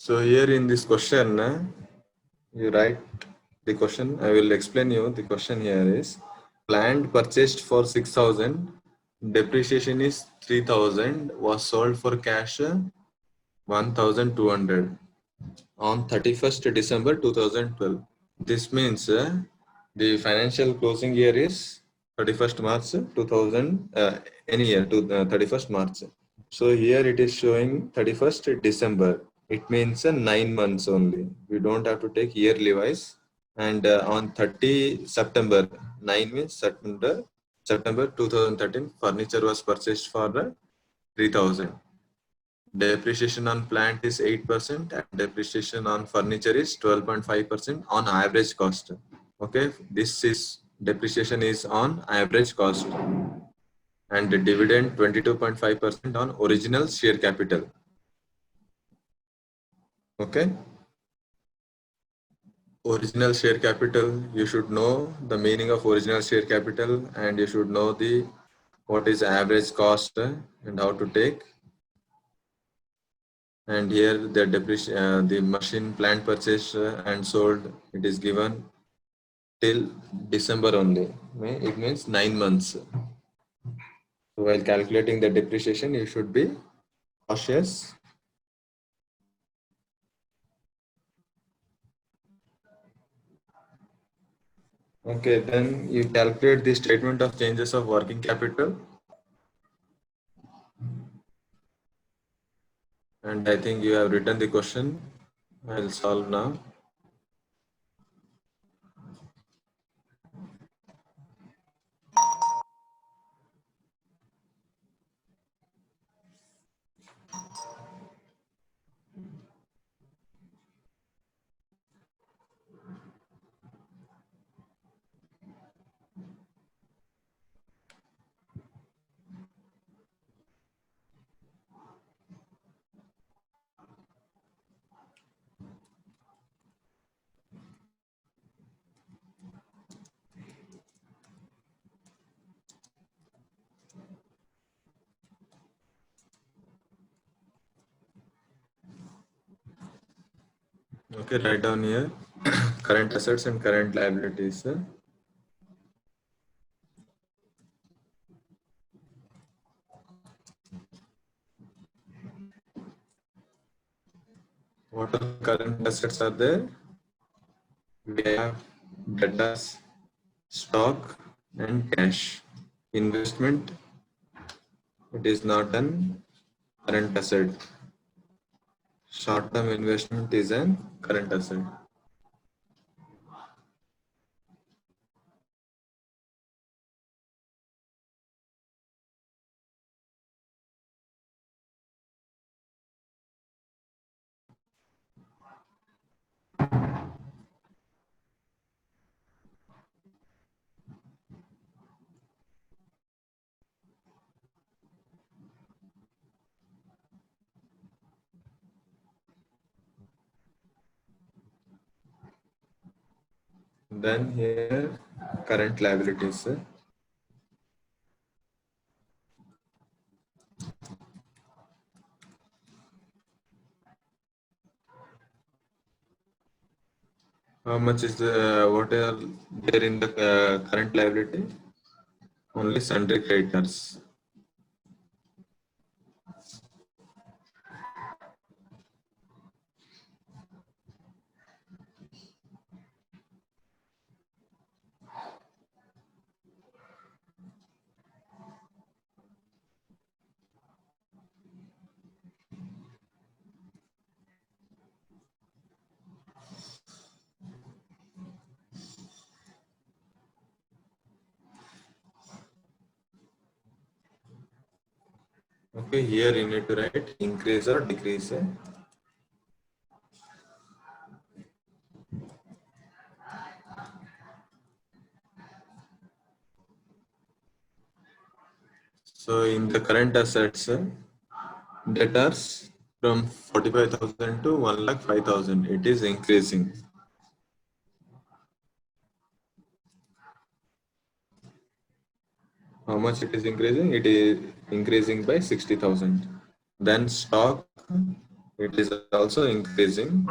So here in this question, you write the question. I will explain you. The question here is land purchased for 6,000, depreciation is 3,000, was sold for cash 1,200 on 31st December 2012. This means the financial closing year is 31st March 2000, any year to 31st March. So here it is showing 31st December. It means 9 months only. We don't have to take yearly wise. And on 30 September, 9 means September 2013, furniture was purchased for 3,000. Depreciation on plant is 8% and depreciation on furniture is 12.5% on average cost. Okay, this is depreciation is on average cost, and the dividend 22.5% on original share capital. Okay, original share capital, you should know the meaning of original share capital, and you should know the what is average cost and how to take. And here the machine plant purchase and sold, it is given till December only. It means 9 months. So while calculating the depreciation, you should be cautious. Okay, then you calculate the statement of changes of working capital. And I think you have written the question. I'll solve now. Okay, write down here current assets and current liabilities. What are current assets are there? We have debtors, stock, and cash. Investment, it is not an current asset. Short-term investment is an current asset. Then here current liabilities. How much is the what are there in the current liability? Only sundry creditors. Okay, here you need to write increase or decrease. So in the current assets, debtors from 45,000 to 1,05,000, it is increasing. How much it is increasing? It is increasing by 60,000. Then stock, it is also increasing.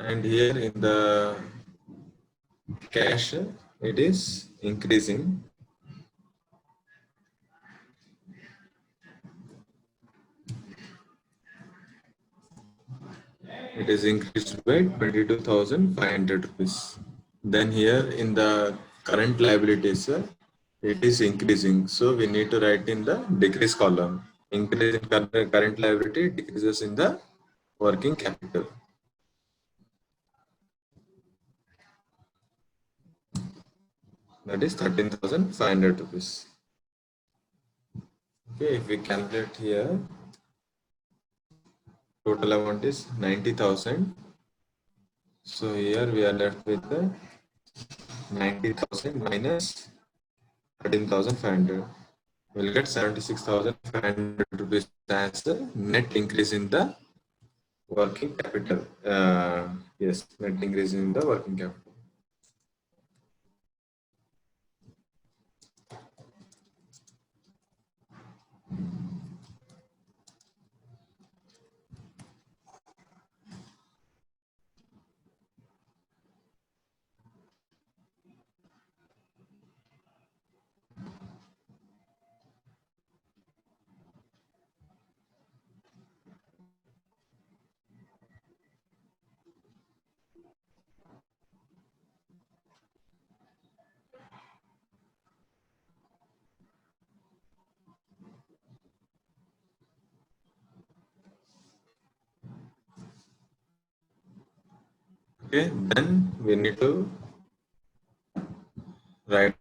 And here in the cash, it is increasing. It is increased by 22,500 rupees. Then here in the current liabilities, it is increasing. So we need to write in the decrease column. Increase in current liability, decreases in the working capital. That is 13,500 rupees. Okay, if we calculate here, total amount is 90,000. So here we are left with the 90,000 minus 13,500. We'll get 76,500 rupees as the net increase in the working capital. Yes, net increase in the working capital. Okay, then we need to write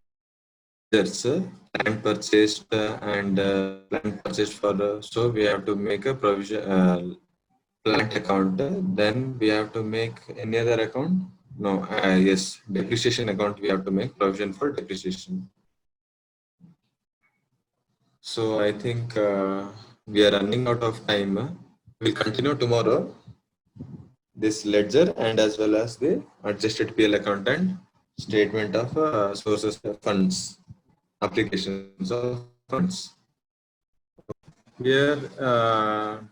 there's land purchased and land purchased for so we have to make a provision plant account. Then we have to make any other account. No, yes, depreciation account. We have to make provision for depreciation. So I think we are running out of time. We'll continue tomorrow this ledger and as well as the adjusted PL account and statement of sources of funds, applications of funds. Here,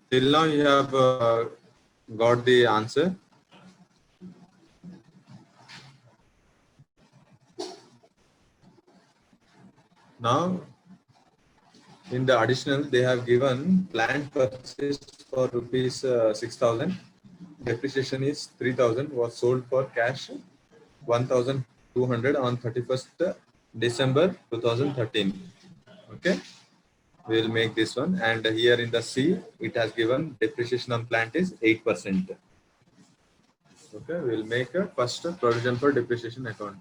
till now you have got the answer. Now, in the additional, they have given plant purchase for rupees 6,000. Depreciation is 3,000. Was sold for cash 1,200 on 31st December 2013. Okay. We'll make this one, and here in the C it has given depreciation on plant is 8%. Okay, we'll make a first provision for depreciation account.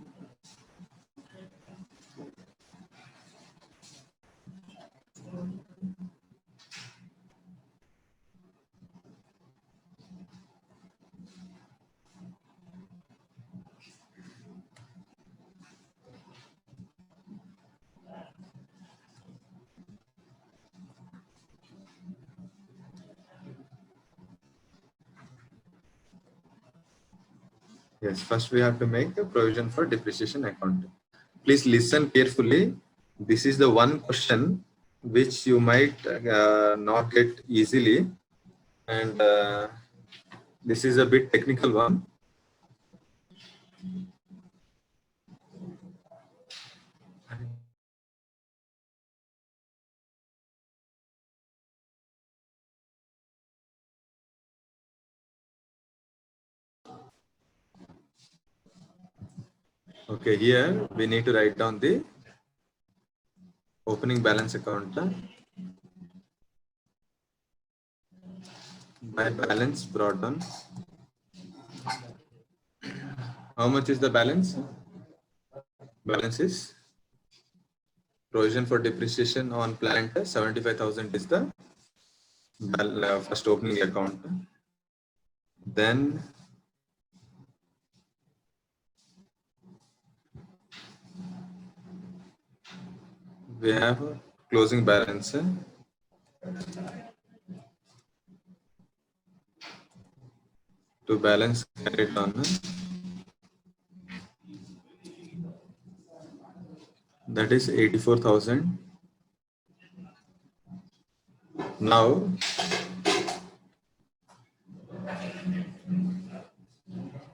Yes, first we have to make a provision for depreciation account. Please listen carefully. This is the one question which you might not get easily, and this is a bit technical one. Okay, here we need to write down the opening balance account. By balance brought down. How much is the balance? balance is provision for depreciation on plant 75,000 is the first opening account. Then we have closing balance to balance carried on, that is 84,000. Now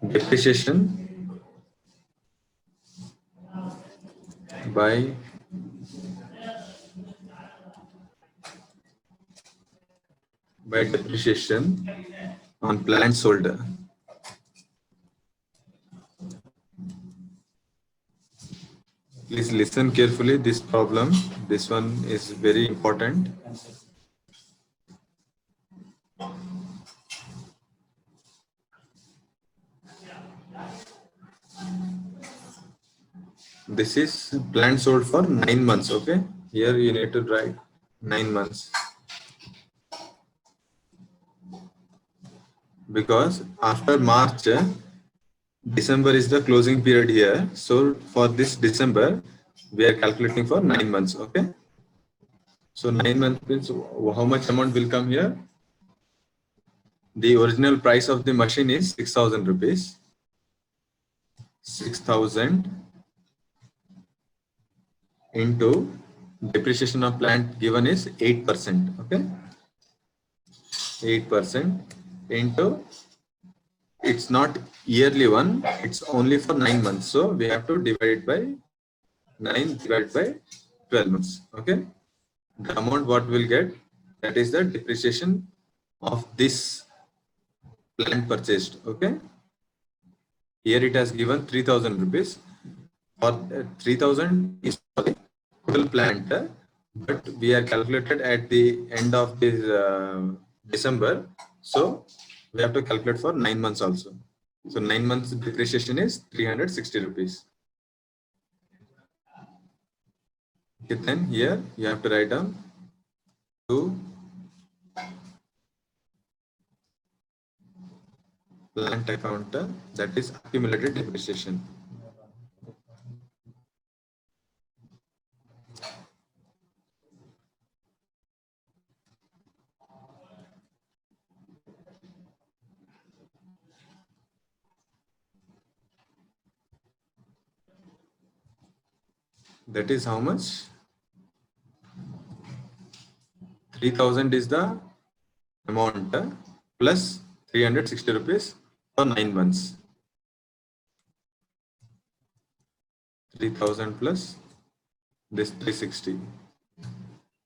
depreciation by depreciation on plant sold. Please listen carefully this problem. This one is very important. This is plant sold for 9 months. Okay, here you need to write 9 months, because after March, December is the closing period here. So for this December, we are calculating for 9 months. Okay, so 9 months means how much amount will come here? The original price of the machine is 6,000 rupees. 6,000 into depreciation of plant given is 8%. Okay, 8% into, it's not yearly one, it's only for 9 months. So we have to divide it by 9 divided by 12 months. Okay, the amount what we'll get, that is the depreciation of this plant purchased. Okay, here it has given 3,000 rupees. For 3,000 is for the total plant, but we are calculated at the end of this December, so we have to calculate for 9 months also. So 9 months depreciation is 360 rupees. Okay, then here you have to write down to plant account, that is accumulated depreciation. That is how much? 3,000 is the amount, plus 360 rupees for 9 months. 3,000 plus this 360,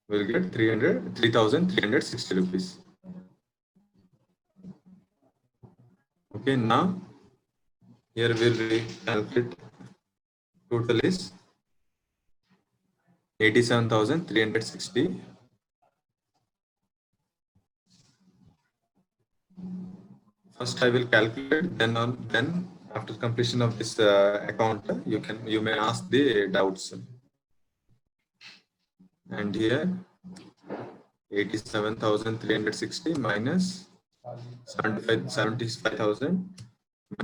we'll get 3,360 rupees. Okay, now here we'll calculate, total is 87,360. First I will calculate, then after completion of this account, you may ask the doubts. And here 87,360 minus 75,000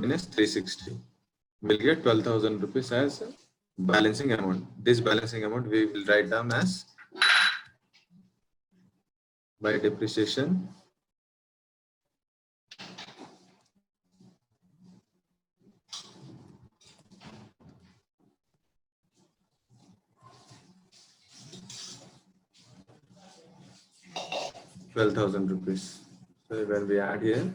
minus 360, we'll get 12,000 rupees as balancing amount. This balancing amount we will write down as by depreciation ₹12,000. So when we add here,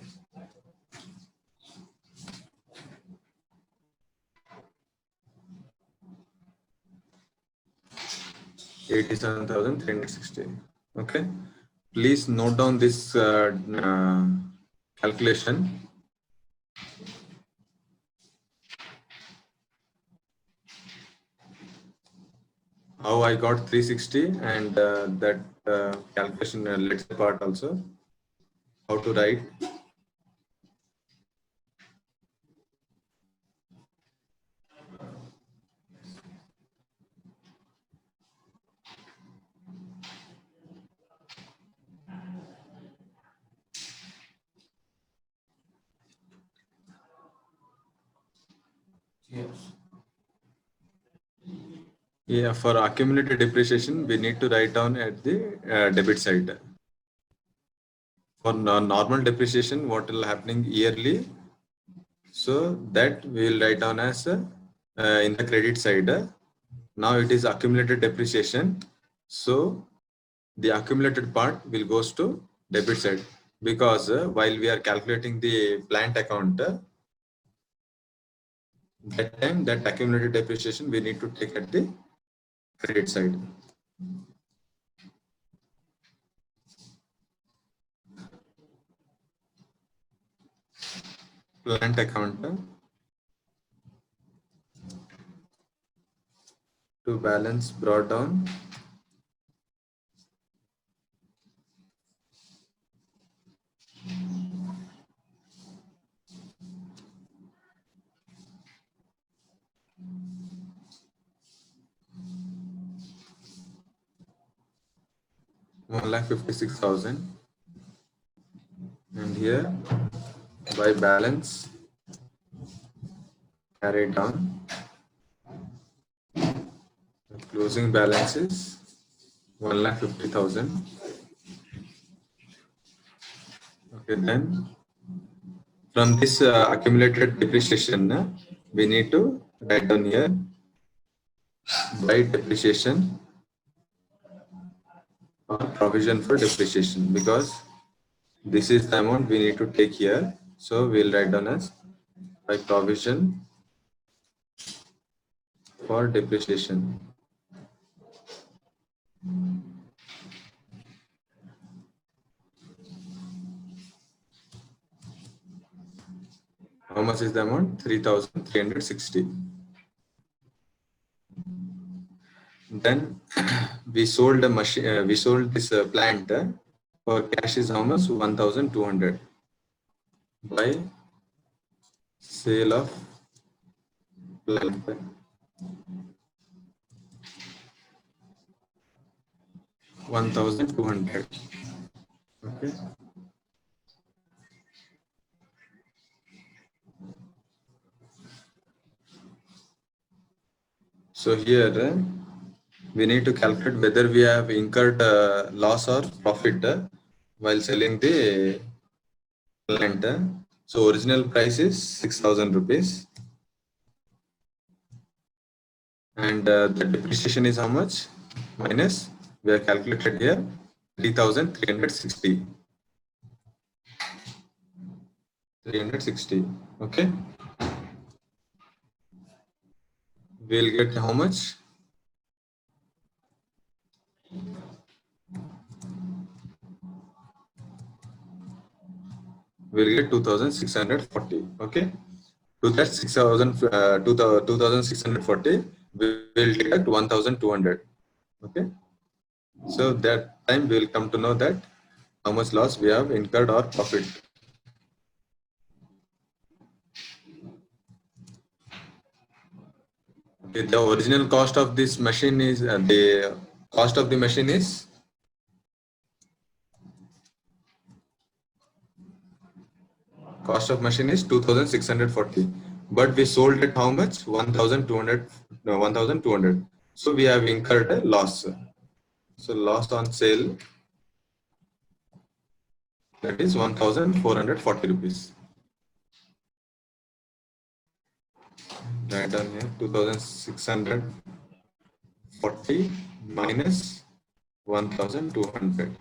87,360. Okay, please note down this calculation. How I got 360, and that calculation let's part also. How to write? Yeah, for accumulated depreciation, we need to write down at the debit side. For normal depreciation, what will happening yearly? So that we will write down as in the credit side. Now it is accumulated depreciation. So the accumulated part will goes to debit side, because while we are calculating the plant account, that time that accumulated depreciation we need to take at the credit side. Plant account to balance brought down 1,56,000, and here by balance carried down, the closing balance is 1,50,000. Okay, then from this accumulated depreciation, we need to write down here by depreciation or provision for depreciation, because this is the amount we need to take here. So we'll write down as by provision for depreciation. How much is the amount? 3,360. Then we sold a machine. We sold this plant for cash is how much? 1,200 by sale of plant. 1,200. Okay. So here we need to calculate whether we have incurred loss or profit while selling the plant. So original price is 6,000 rupees, and the depreciation is how much? Minus, we have calculated here 3,360. 360. Okay. We'll get how much? We'll get 2,640. Okay. To that 6,000, 2,640, we will deduct 1,200. Okay. So that time we will come to know that how much loss we have incurred or profit. Okay, the original cost of this machine is the cost of the machine is cost of machine is 2,640, but we sold it how much? 1,200. No, 1,200. So we have incurred a loss. So loss on sale, that is 1,440 rupees. Write down here 2,640 minus 1,200.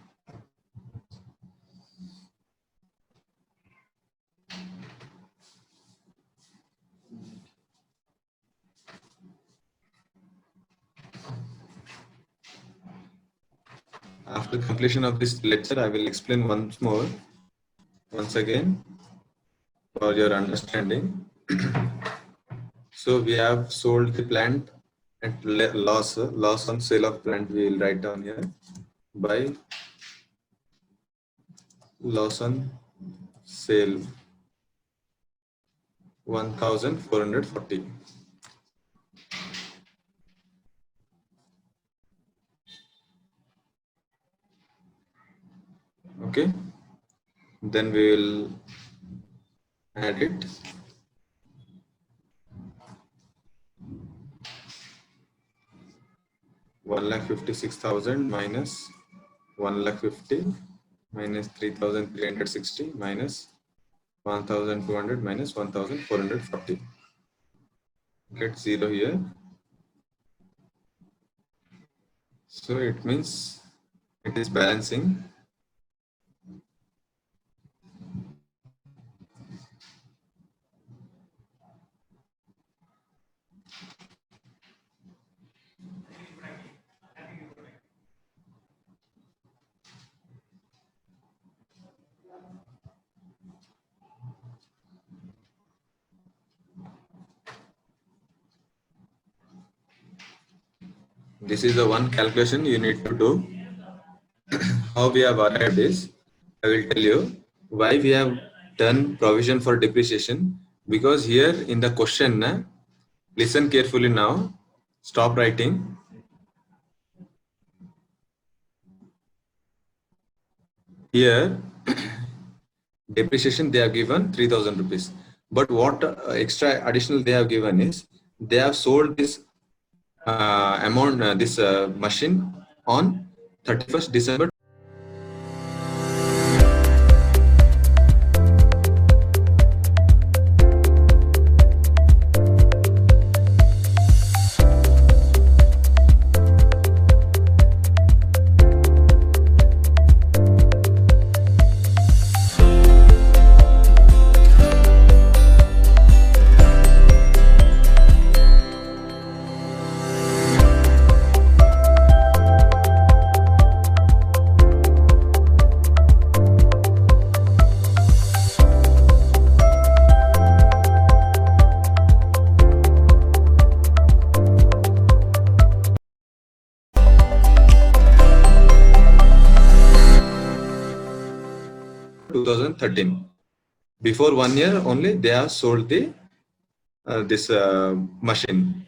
After completion of this lecture, I will explain once again for your understanding. So we have sold the plant at loss on sale of plant. We will write down here by loss on sale 1,440. Okay, then we will add it. 1,56,000 minus 1,50,000 minus 3,360 minus 1,200 minus 1,440. Get 0 here. So it means it is balancing. This is the one calculation you need to do. How we have arrived is, I will tell you why we have done provision for depreciation. Because here in the question, listen carefully now, stop writing. Here, depreciation they have given 3,000 rupees. But what extra additional they have given is, they have sold this amount, this machine on 31st December. Before 1 year only, they have sold the this machine,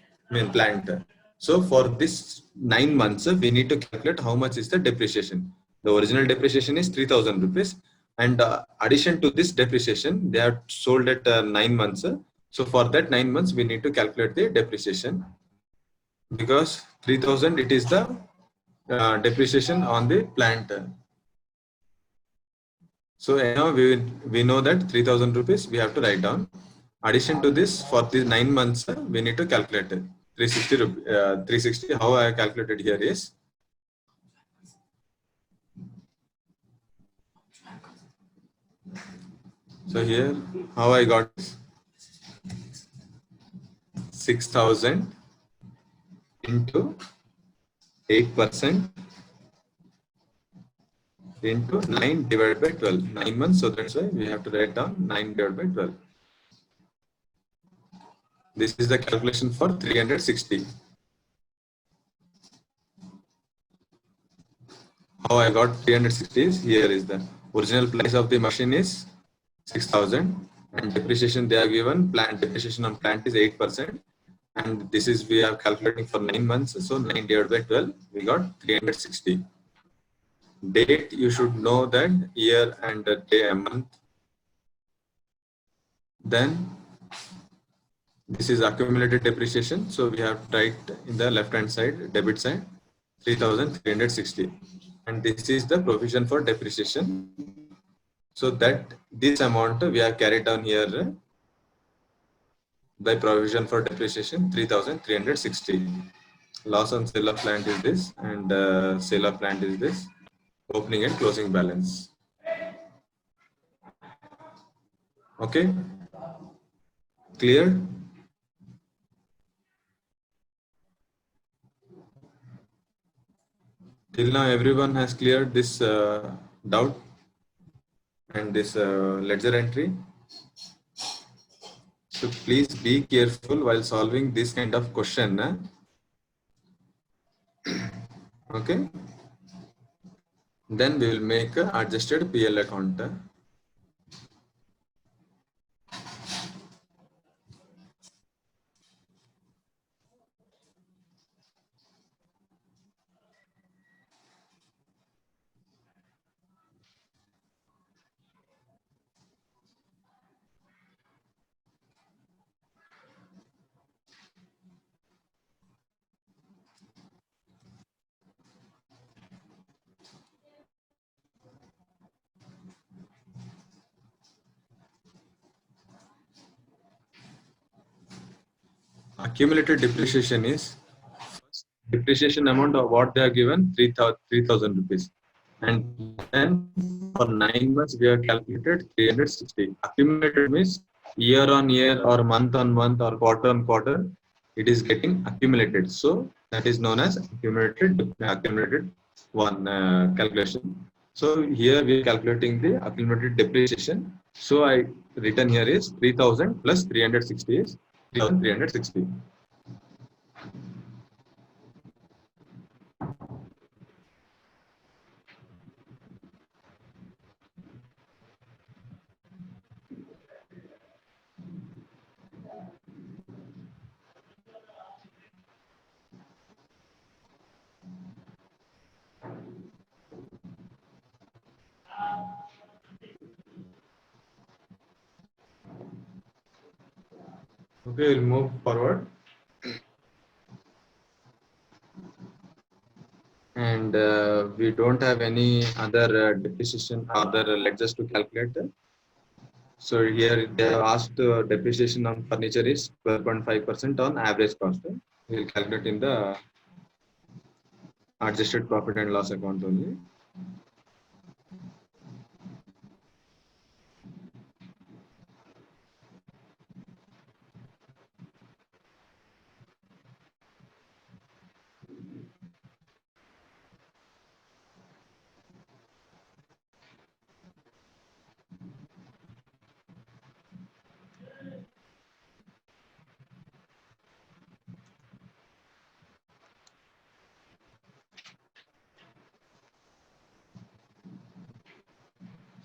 plant. So for this 9 months, we need to calculate how much is the depreciation. The original depreciation is 3,000 rupees, and addition to this depreciation, they have sold at 9 months. So for that 9 months, we need to calculate the depreciation, because 3,000 it is the depreciation on the plant. So now we know that 3,000 rupees we have to write down. Addition to this, for the 9 months, we need to calculate it. 360. How I calculated here is, so here how I got 6,000 into 8% into 9 divided by 12. 9 months, so that's why we have to write down 9 divided by 12. This is the calculation for 360. How I got 360 is, here is the original price of the machine is 6,000, and depreciation they are given, plant depreciation on plant is 8%, and this is we are calculating for 9 months, so 9 divided by 12, we got 360. Date, you should know that year and day, a month. Then this is accumulated depreciation, so we have to write in the left hand side, debit side, 3,360, and this is the provision for depreciation. So that this amount we have carried down here by provision for depreciation, 3,360. Loss on sale of plant is this, and sale of plant is this. Opening and closing balance. Okay, clear? Till now everyone has cleared this doubt and this ledger entry. So please be careful while solving this kind of question. Okay, then we will make a adjusted PL account. accumulated depreciation is depreciation amount of what they are given 3,000 rupees, and then for 9 months we have calculated 360. Accumulated means year on year or month on month or quarter on quarter, it is getting accumulated. So that is known as accumulated one calculation. So here we are calculating the accumulated depreciation. So I written here is 3,000 plus 360 is 3,360. Okay, we'll move forward. And we don't have any other depreciation other ledgers to calculate. So here they have asked depreciation on furniture is 12.5% on average cost. We will calculate in the adjusted profit and loss account only.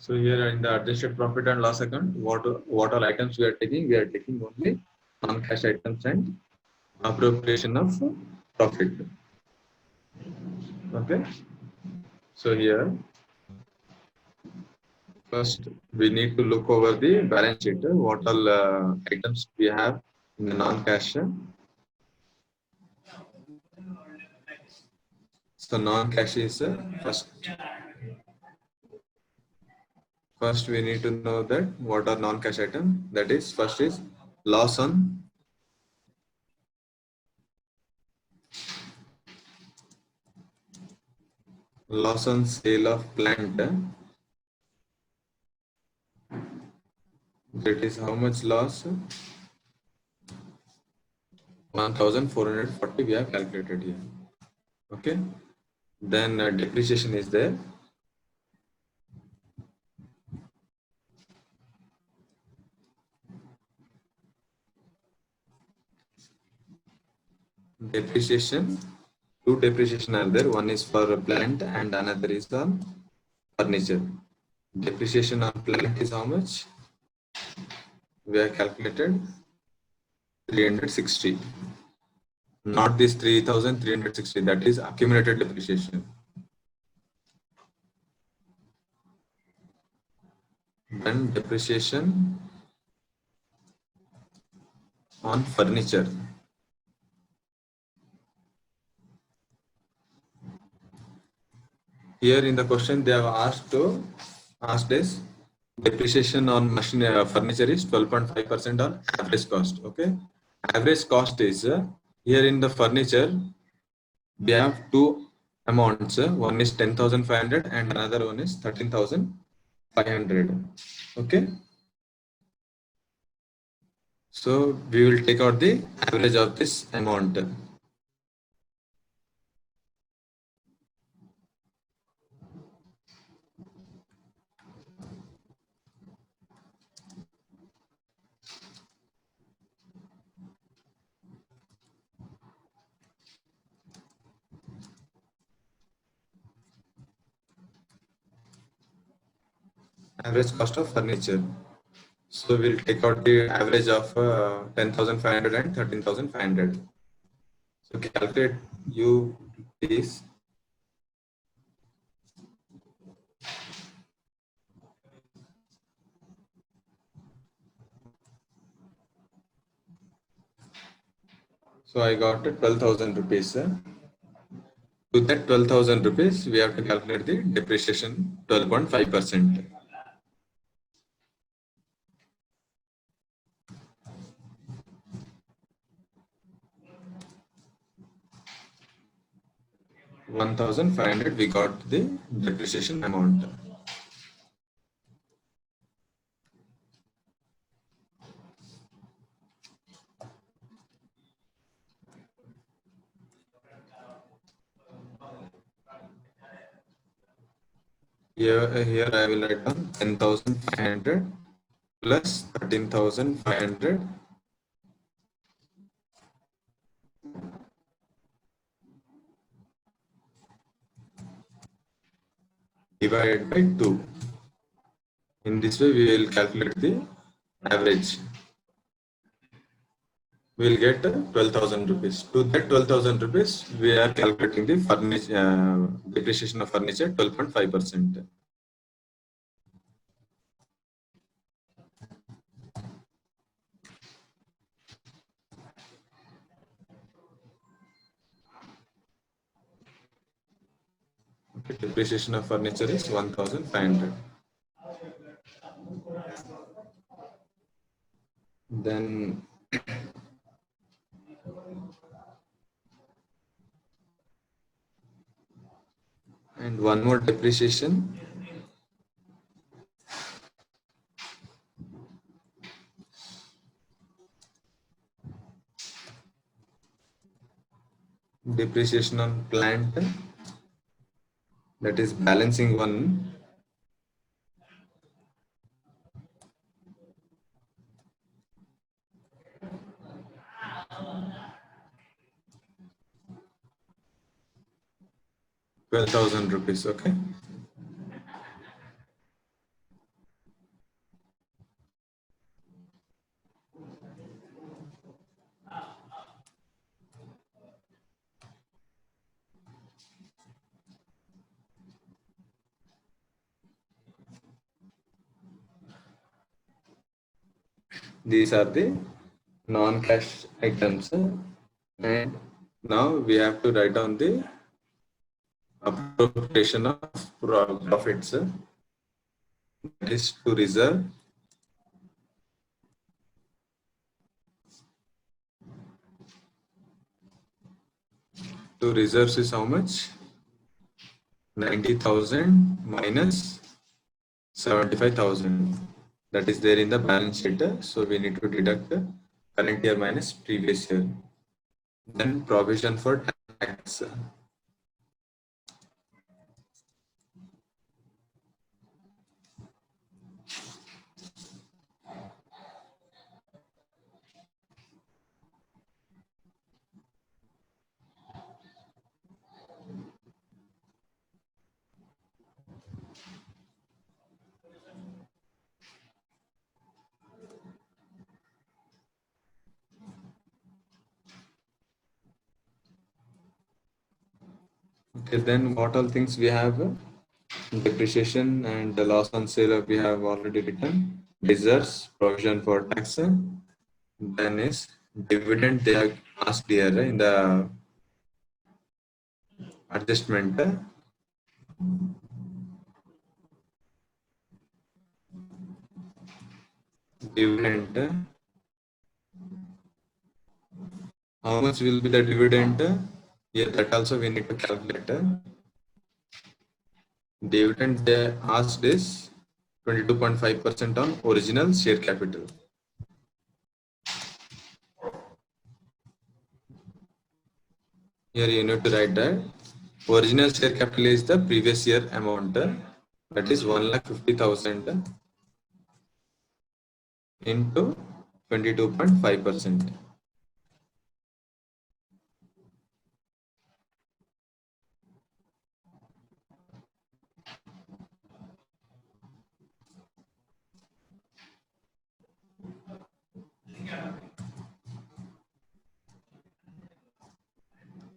So here in the adjusted profit and loss account, what all items we are taking? We are taking only non-cash items and appropriation of profit. Okay. So here first we need to look over the balance sheet. What all items we have in the non-cash. So non-cash is first we need to know that what are non-cash item. That is first is loss on sale of plant. That is how much loss? 1,440 we have calculated here. Okay. Then depreciation is there. Depreciation, two depreciation are there. One is for plant and another is on furniture. Depreciation on plant is how much? We have calculated 360. Not this 3,360. That is accumulated depreciation. Then depreciation on furniture. Here in the question they have asked is depreciation on machine furniture is 12.5% on average cost. Okay, average cost is here in the furniture we have two amounts. One is 10,500 and another one is 13,500. Okay, so we will take out the average of this amount. Average cost of furniture. So we'll take out the average of 10,500 and 13,500. So calculate you this. So I got 12,000 rupees. To that 12,000 rupees, we have to calculate the depreciation 12.5%. 1,500 we got the depreciation amount. Here I will write down 10,500 plus 13,500 divided by 2. In this way, we will calculate the average. We will get 12,000 rupees. To that 12,000 rupees, we are calculating the furniture depreciation of furniture 12.5%. Okay, depreciation of furniture is 1,500. Then and one more depreciation. Depreciation on plant, that is balancing one. 12,000 rupees. Okay. These are the non-cash items, and now we have to write down the appropriation of profits. That is to reserve. To reserves is how much? 90,000 minus 75,000. That is there in the balance sheet. So we need to deduct current year minus previous year. Then provision for tax. Okay, then what all things we have? Depreciation and the loss on sale we have already written. Reserves, provision for tax. Then is dividend they have asked here in the adjustment. Dividend. How much will be the dividend? Yeah, that also we need to calculate. Dividend they asked is 22.5% on original share capital. Here you need to write that original share capital is the previous year amount, that is 1,50,000 into 22.5%.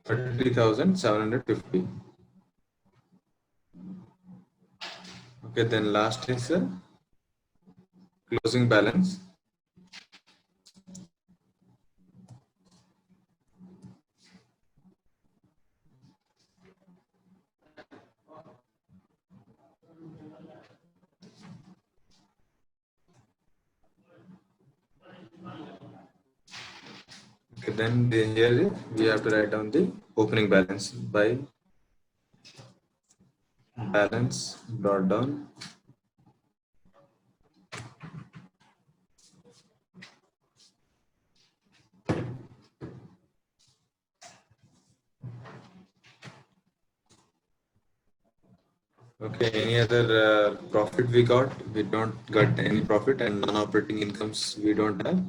$33,750. Okay, then last is closing balance. Okay, then here we have to write down the opening balance by balance brought down. Okay, any other profit we got? We don't got any profit, and non-operating incomes we don't have.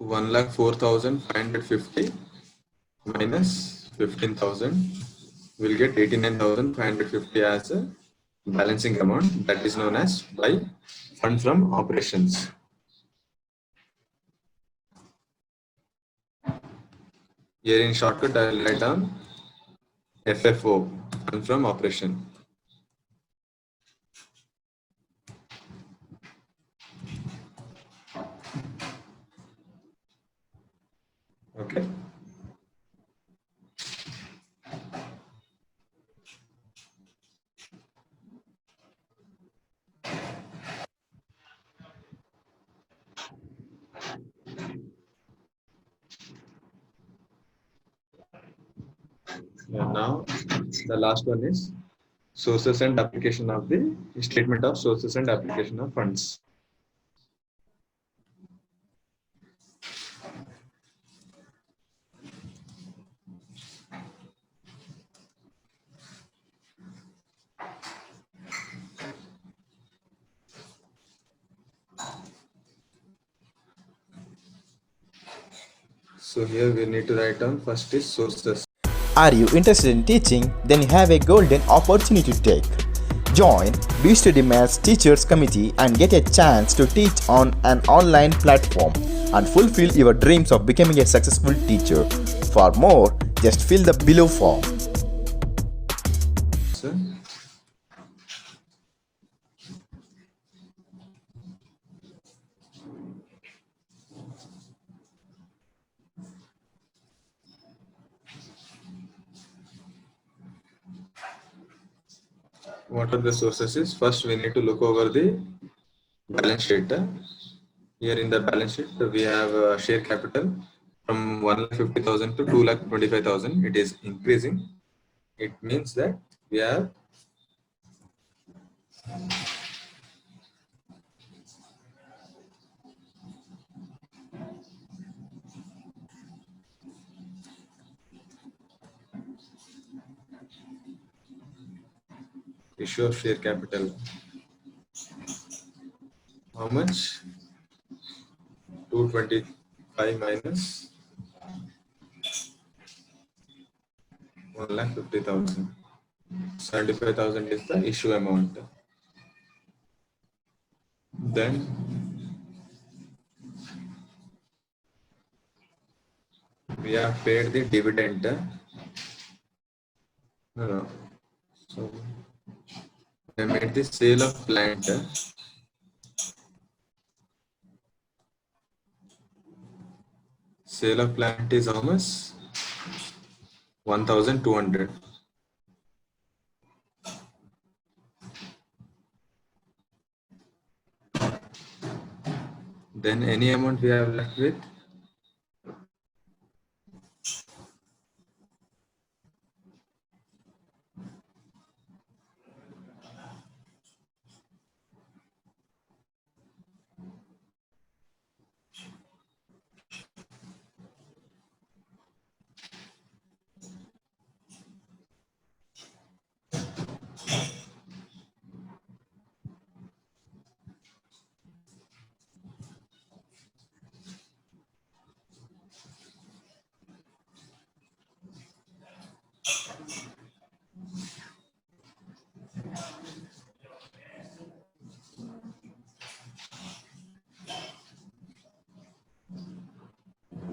1,04,550 minus 15,000. We'll get 89,550 as a balancing amount, that is known as by fund from operations. Here in shortcut, I will write down FFO, fund from operation. Okay. And now the last one is sources and application of the statement of sources and application of funds. So here we need to write down first is sources. Are you interested in teaching? Then you have a golden opportunity to take. Join B-Study Maths Teachers Committee and get a chance to teach on an online platform and fulfill your dreams of becoming a successful teacher. For more, just fill the below form. So, what are the sources is? First we need to look over the balance sheet. Here in the balance sheet we have share capital from 1,50,000 to 2,25,000. It is increasing. It means that we have issue of share capital. How much? 225 minus 1,50,000. 75,000 is the issue amount. Then we have paid the dividend. No. So we made the sale of plant. Sale of plant is how much? 1,200. Then any amount we have left with?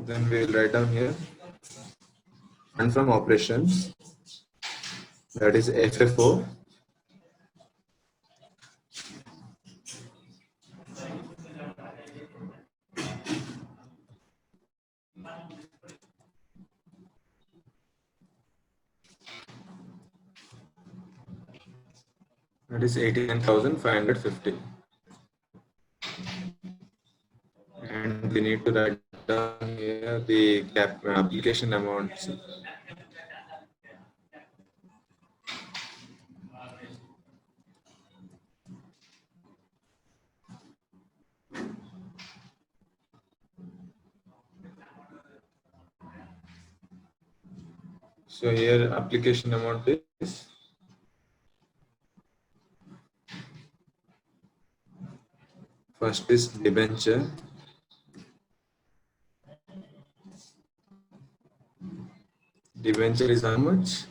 Then we will write down here fund from operations, that is FFO. That is 89,550. And we need to write down here the application amounts. So here application amount is first is debenture. Debenture is how much?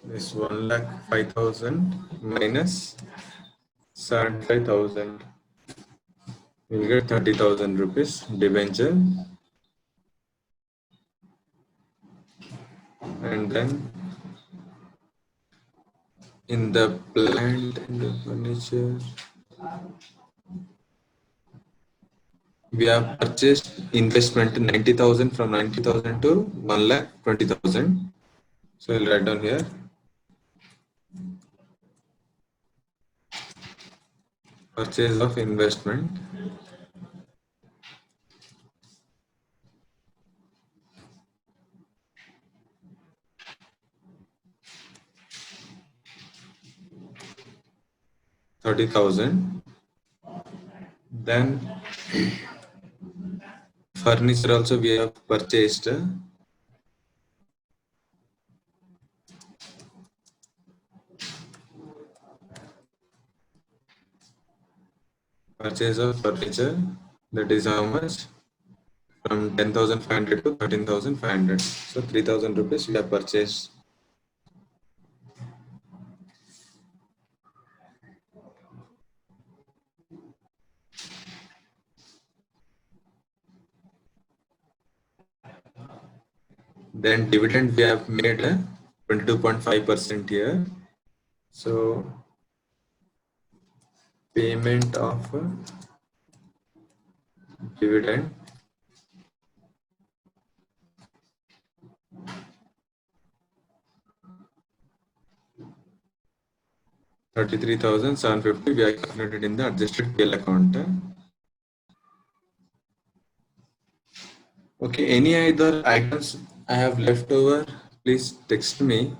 This 1,05,000 minus 75,000. You'll get 30,000 rupees debenture, and then in the plant and the furniture, we have purchased investment 90,000, from 90,000 to 1,20,000. So I'll write down here purchase of investment. $30,000. Then furniture also we have purchased purchase of furniture, that is how much? From 10,500 to 13,500. So 3,000 rupees we have purchased. Then dividend we have made 22.5% here. So payment of dividend, $33,750 we are calculated in the adjusted PL account. Okay, any other items I have left over, please text me.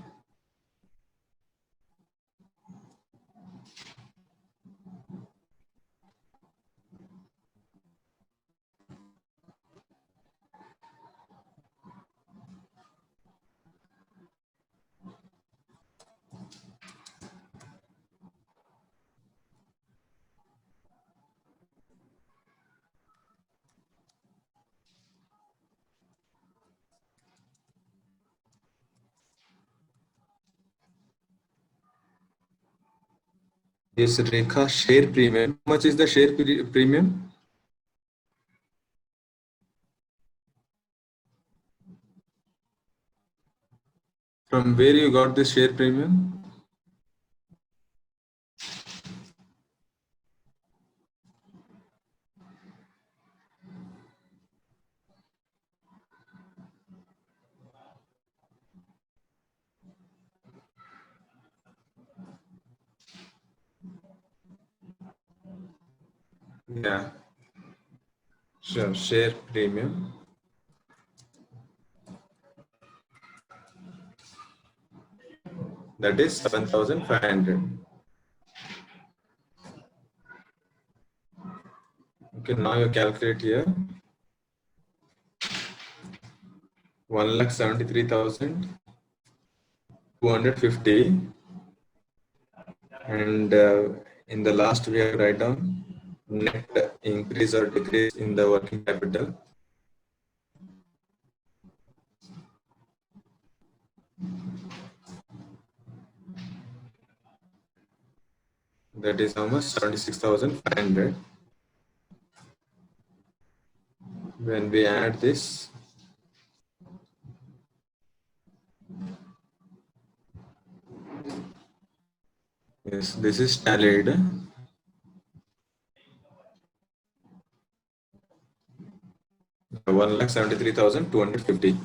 Yes, Rekha, share premium. How much is the share premium? From where you got this share premium? Yeah, sure. Share premium. That is 7,500. Okay, now you calculate here 1,73,250, and in the last we have write down net increase or decrease in the working capital. That is how much? 76,500. When we add this, yes, this is tallied. 1,73,250.